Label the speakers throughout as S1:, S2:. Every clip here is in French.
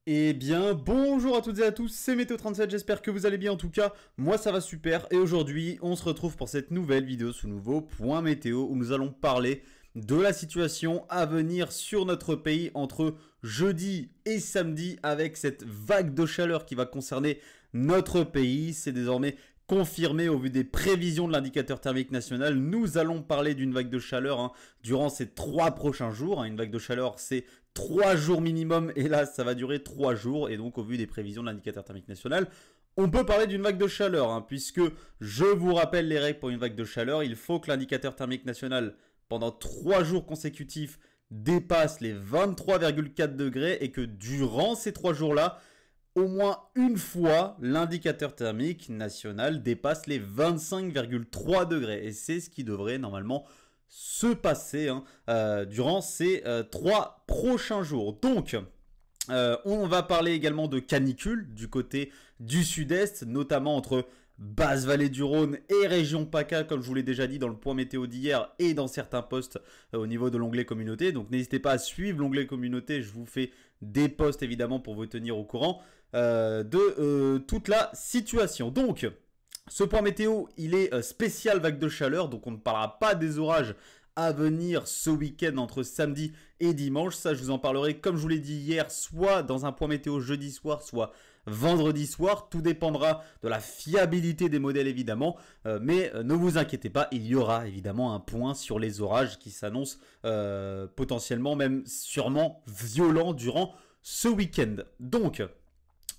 S1: Eh bien, bonjour à toutes et à tous, c'est Météo37, j'espère que vous allez bien en tout cas, moi ça va super, et aujourd'hui on se retrouve pour cette nouvelle vidéo sous nouveau point météo où nous allons parler de la situation à venir sur notre pays entre jeudi et samedi avec cette vague de chaleur qui va concerner notre pays. C'est désormais confirmé au vu des prévisions de l'indicateur thermique national. Nous allons parler d'une vague de chaleur durant ces 3 prochains jours. Une vague de chaleur, c'est 3 jours minimum et là, ça va durer 3 jours. Et donc, au vu des prévisions de l'indicateur thermique national, on peut parler d'une vague de chaleur puisque je vous rappelle les règles pour une vague de chaleur. Il faut que l'indicateur thermique national, pendant 3 jours consécutifs, dépasse les 23,4 degrés et que durant ces 3 jours-là, au moins une fois, l'indicateur thermique national dépasse les 25,3 degrés. Et c'est ce qui devrait normalement se passer durant ces 3 prochains jours. Donc, on va parler également de canicule du côté du sud-est, notamment entre Basse-Vallée du Rhône et région PACA, comme je vous l'ai déjà dit dans le point météo d'hier et dans certains posts au niveau de l'onglet communauté. Donc n'hésitez pas à suivre l'onglet communauté, je vous fais des posts évidemment pour vous tenir au courant de toute la situation. Donc, ce point météo, il est spécial vague de chaleur, donc on ne parlera pas des orages à venir ce week-end entre samedi et dimanche. Ça, je vous en parlerai, comme je vous l'ai dit hier, soit dans un point météo jeudi soir, soit vendredi soir. Tout dépendra de la fiabilité des modèles, évidemment. Mais ne vous inquiétez pas, il y aura évidemment un point sur les orages qui s'annoncent potentiellement, même sûrement violents durant ce week-end. Donc,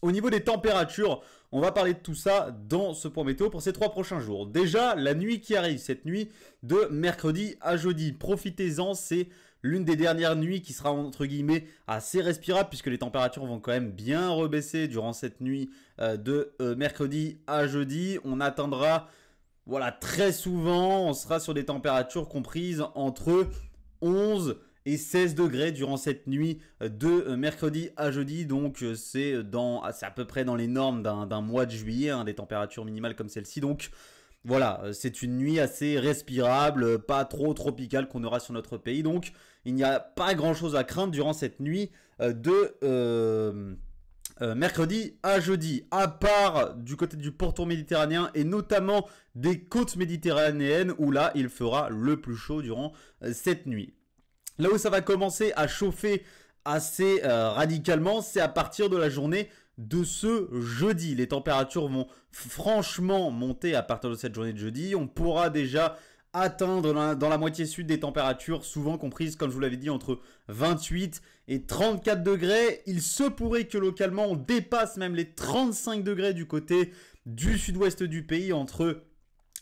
S1: au niveau des températures, on va parler de tout ça dans ce point météo pour ces 3 prochains jours. Déjà, la nuit qui arrive, cette nuit de mercredi à jeudi. Profitez-en, c'est l'une des dernières nuits qui sera entre guillemets assez respirable puisque les températures vont quand même bien rebaisser durant cette nuit de mercredi à jeudi. On atteindra, voilà, très souvent, on sera sur des températures comprises entre 11 et 16 degrés durant cette nuit de mercredi à jeudi. Donc c'est à peu près dans les normes d'un mois de juillet, des températures minimales comme celle-ci. Donc voilà, c'est une nuit assez respirable, pas trop tropicale qu'on aura sur notre pays. Donc il n'y a pas grand-chose à craindre durant cette nuit de mercredi à jeudi, à part du côté du pourtour méditerranéen et notamment des côtes méditerranéennes où là il fera le plus chaud durant cette nuit. Là où ça va commencer à chauffer assez radicalement, c'est à partir de la journée de ce jeudi. Les températures vont franchement monter à partir de cette journée de jeudi. On pourra déjà atteindre dans la moitié sud des températures souvent comprises, comme je vous l'avais dit, entre 28 et 34 degrés. Il se pourrait que localement on dépasse même les 35 degrés du côté du sud-ouest du pays, entre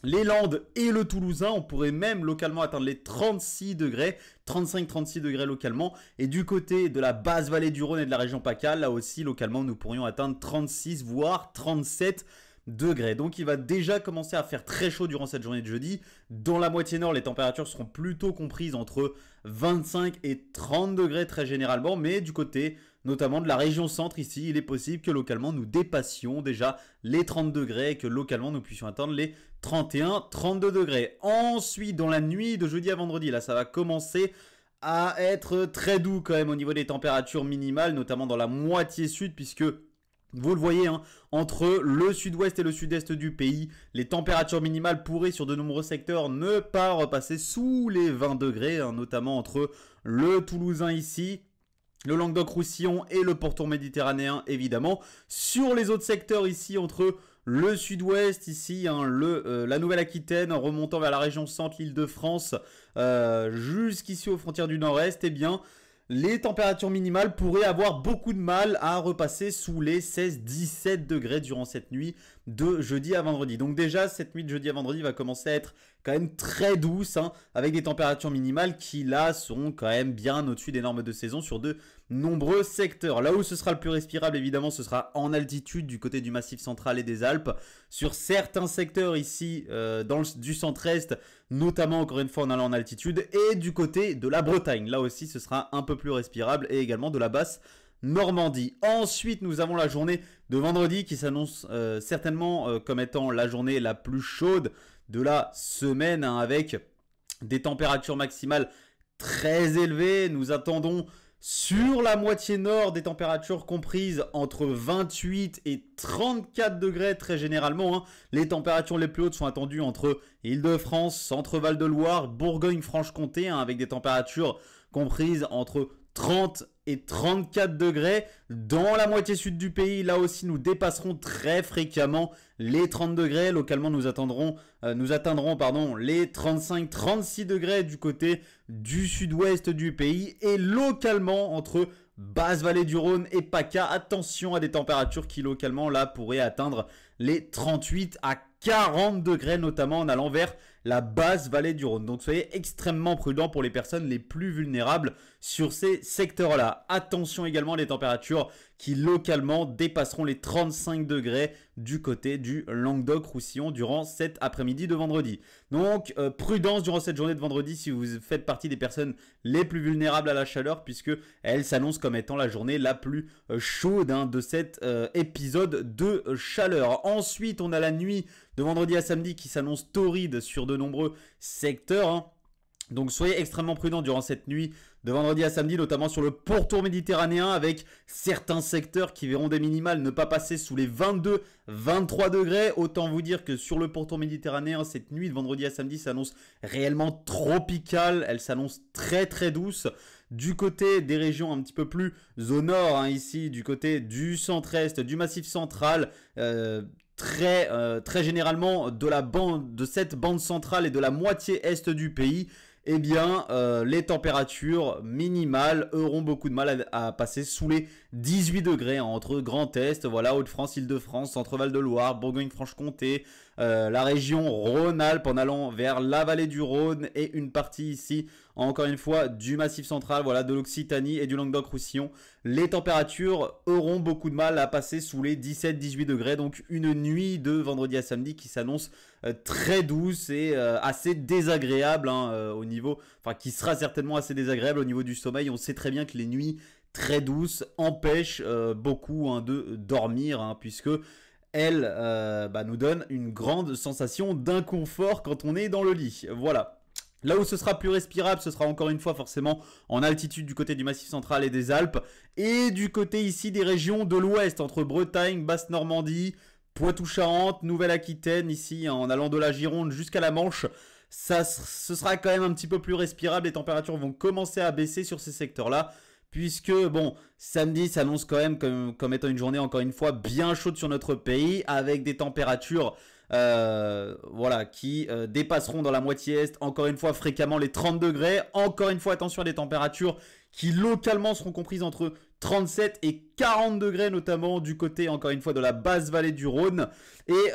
S1: les Landes et le Toulousain. On pourrait même localement atteindre les 36 degrés, 35-36 degrés localement. Et du côté de la basse vallée du Rhône et de la région PACA, là aussi localement nous pourrions atteindre 36 voire 37 degrés. Donc il va déjà commencer à faire très chaud durant cette journée de jeudi. Dans la moitié nord, les températures seront plutôt comprises entre 25 et 30 degrés très généralement. Mais du côté notamment de la région centre ici, il est possible que localement nous dépassions déjà les 30 degrés et que localement nous puissions atteindre les 31-32 degrés. Ensuite, dans la nuit de jeudi à vendredi, là ça va commencer à être très doux quand même au niveau des températures minimales, notamment dans la moitié sud, puisque vous le voyez, entre le sud-ouest et le sud-est du pays, les températures minimales pourraient sur de nombreux secteurs ne pas repasser sous les 20 degrés, notamment entre le Toulousain ici, le Languedoc-Roussillon et le pourtour méditerranéen évidemment. Sur les autres secteurs ici, entre le sud-ouest ici, la Nouvelle-Aquitaine, en remontant vers la région centre, l'Île-de-France, jusqu'ici aux frontières du nord-est, eh bien les températures minimales pourraient avoir beaucoup de mal à repasser sous les 16-17 degrés durant cette nuit de jeudi à vendredi. Donc déjà, cette nuit de jeudi à vendredi va commencer à être quand même très douce, avec des températures minimales qui là seront quand même bien au-dessus des normes de saison sur de nombreux secteurs. Là où ce sera le plus respirable, évidemment, ce sera en altitude du côté du Massif central et des Alpes. Sur certains secteurs ici, du centre-est, notamment encore une fois en allant en altitude, et du côté de la Bretagne. Là aussi, ce sera un peu plus respirable, et également de la basse Normandie. Ensuite, nous avons la journée de vendredi qui s'annonce certainement comme étant la journée la plus chaude de la semaine, avec des températures maximales très élevées. Nous attendons Sur la moitié nord, des températures comprises entre 28 et 34 degrés très généralement, hein. Les températures les plus hautes sont attendues entre Île-de-France, Centre-Val de Loire, Bourgogne-Franche-Comté, hein, avec des températures comprises entre 30 et 34 degrés. Dans la moitié sud du pays, là aussi, nous dépasserons très fréquemment les 30 degrés. Localement, nous atteindrons les 35-36 degrés du côté du sud-ouest du pays. Et localement, entre Basse-Vallée du Rhône et PACA, attention à des températures qui localement là pourraient atteindre les 38 à 40 degrés, notamment en allant vers la Basse-Vallée du Rhône. Donc soyez extrêmement prudents pour les personnes les plus vulnérables sur ces secteurs-là. Attention également à les températures qui localement dépasseront les 35 degrés du côté du Languedoc-Roussillon durant cet après-midi de vendredi. Donc prudence durant cette journée de vendredi si vous faites partie des personnes les plus vulnérables à la chaleur, puisque elle s'annonce comme étant la journée la plus chaude, hein, de cet épisode de chaleur. Ensuite, on a la nuit de vendredi à samedi qui s'annonce torride sur de nombreux secteurs, hein. Donc soyez extrêmement prudents durant cette nuit de vendredi à samedi, notamment sur le pourtour méditerranéen, avec certains secteurs qui verront des minimales ne pas passer sous les 22-23 degrés. Autant vous dire que sur le pourtour méditerranéen, cette nuit de vendredi à samedi s'annonce réellement tropicale. Elle s'annonce très très douce. Du côté des régions un petit peu plus au nord, hein, ici, du côté du centre-est, du massif central, très généralement de cette bande centrale et de la moitié est du pays, eh bien, les températures minimales auront beaucoup de mal à passer sous les 18 degrés, hein, entre Grand Est, voilà, Hauts-de-France, Île-de-France, Centre-Val de Loire, Bourgogne-Franche-Comté, la région Rhône-Alpes en allant vers la vallée du Rhône et une partie ici, encore une fois, du Massif central, voilà, de l'Occitanie et du Languedoc-Roussillon. Les températures auront beaucoup de mal à passer sous les 17-18 degrés, donc une nuit de vendredi à samedi qui s'annonce très douce et assez désagréable, hein, au niveau, enfin qui sera certainement assez désagréable au niveau du sommeil. On sait très bien que les nuits très douces empêchent beaucoup, hein, de dormir, hein, puisque elle nous donne une grande sensation d'inconfort quand on est dans le lit. Voilà. Là où ce sera plus respirable, ce sera encore une fois forcément en altitude du côté du Massif central et des Alpes, et du côté ici des régions de l'ouest, entre Bretagne, Basse-Normandie, Poitou-Charentes, Nouvelle-Aquitaine, ici en allant de la Gironde jusqu'à la Manche. Ce sera quand même un petit peu plus respirable, les températures vont commencer à baisser sur ces secteurs-là, puisque bon, samedi s'annonce quand même comme étant une journée encore une fois bien chaude sur notre pays, avec des températures voilà, qui dépasseront dans la moitié est encore une fois fréquemment les 30 degrés. Encore une fois, attention à des températures qui localement seront comprises entre 37 et 40 degrés, notamment du côté encore une fois de la basse vallée du Rhône. Et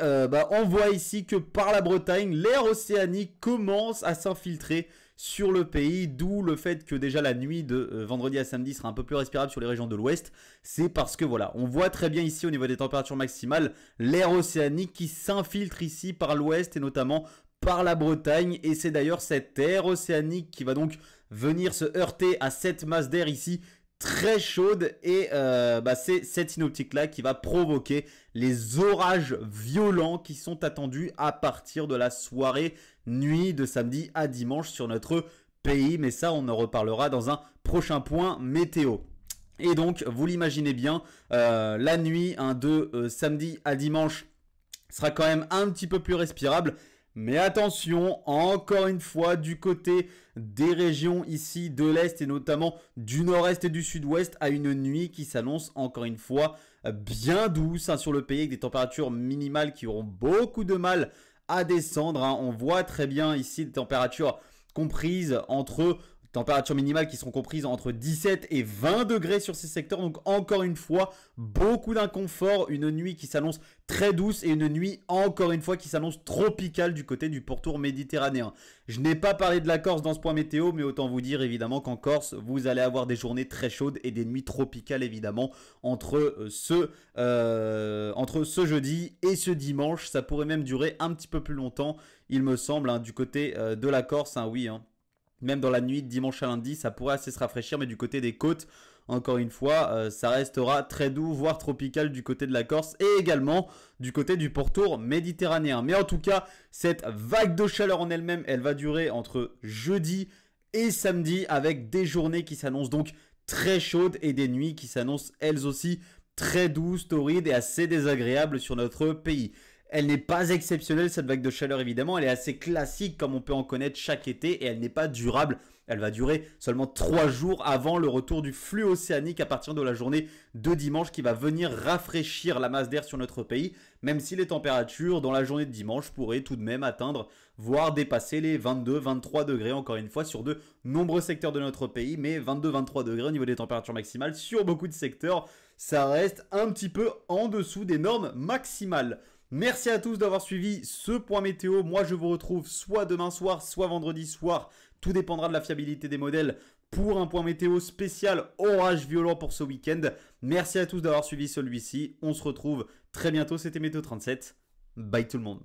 S1: on voit ici que par la Bretagne, l'air océanique commence à s'infiltrer sur le pays, d'où le fait que déjà la nuit de vendredi à samedi sera un peu plus respirable sur les régions de l'ouest. C'est parce que voilà, on voit très bien ici au niveau des températures maximales l'air océanique qui s'infiltre ici par l'ouest et notamment par la Bretagne, et c'est d'ailleurs cet air océanique qui va donc venir se heurter à cette masse d'air ici très chaude, et c'est cette synoptique là qui va provoquer les orages violents qui sont attendus à partir de la soirée nuit de samedi à dimanche sur notre pays, mais ça on en reparlera dans un prochain point météo. Et donc vous l'imaginez bien, la nuit de samedi à dimanche sera quand même un petit peu plus respirable. Mais attention, encore une fois, du côté des régions ici de l'Est et notamment du Nord-Est et du Sud-Ouest, à une nuit qui s'annonce encore une fois bien douce, hein, sur le pays, avec des températures minimales qui auront beaucoup de mal à descendre, hein. On voit très bien ici des températures comprises entre... Températures minimales qui seront comprises entre 17 et 20 degrés sur ces secteurs. Donc encore une fois, beaucoup d'inconfort. Une nuit qui s'annonce très douce et une nuit encore une fois qui s'annonce tropicale du côté du pourtour méditerranéen. Je n'ai pas parlé de la Corse dans ce point météo, mais autant vous dire évidemment qu'en Corse, vous allez avoir des journées très chaudes et des nuits tropicales évidemment entre ce jeudi et ce dimanche. Ça pourrait même durer un petit peu plus longtemps, il me semble, hein, du côté de la Corse, hein, oui, hein. Même dans la nuit de dimanche à lundi, ça pourrait assez se rafraîchir, mais du côté des côtes, encore une fois, ça restera très doux, voire tropical du côté de la Corse et également du côté du pourtour méditerranéen. Mais en tout cas, cette vague de chaleur en elle-même, elle va durer entre jeudi et samedi avec des journées qui s'annoncent donc très chaudes et des nuits qui s'annoncent elles aussi très douces, torrides et assez désagréables sur notre pays. Elle n'est pas exceptionnelle cette vague de chaleur évidemment, elle est assez classique comme on peut en connaître chaque été et elle n'est pas durable. Elle va durer seulement 3 jours avant le retour du flux océanique à partir de la journée de dimanche qui va venir rafraîchir la masse d'air sur notre pays, même si les températures dans la journée de dimanche pourraient tout de même atteindre, voire dépasser les 22-23 degrés encore une fois sur de nombreux secteurs de notre pays, mais 22-23 degrés au niveau des températures maximales sur beaucoup de secteurs, ça reste un petit peu en dessous des normes maximales. Merci à tous d'avoir suivi ce point météo. Moi, je vous retrouve soit demain soir, soit vendredi soir. Tout dépendra de la fiabilité des modèles pour un point météo spécial orage violent pour ce week-end. Merci à tous d'avoir suivi celui-ci. On se retrouve très bientôt. C'était Météo 37. Bye tout le monde.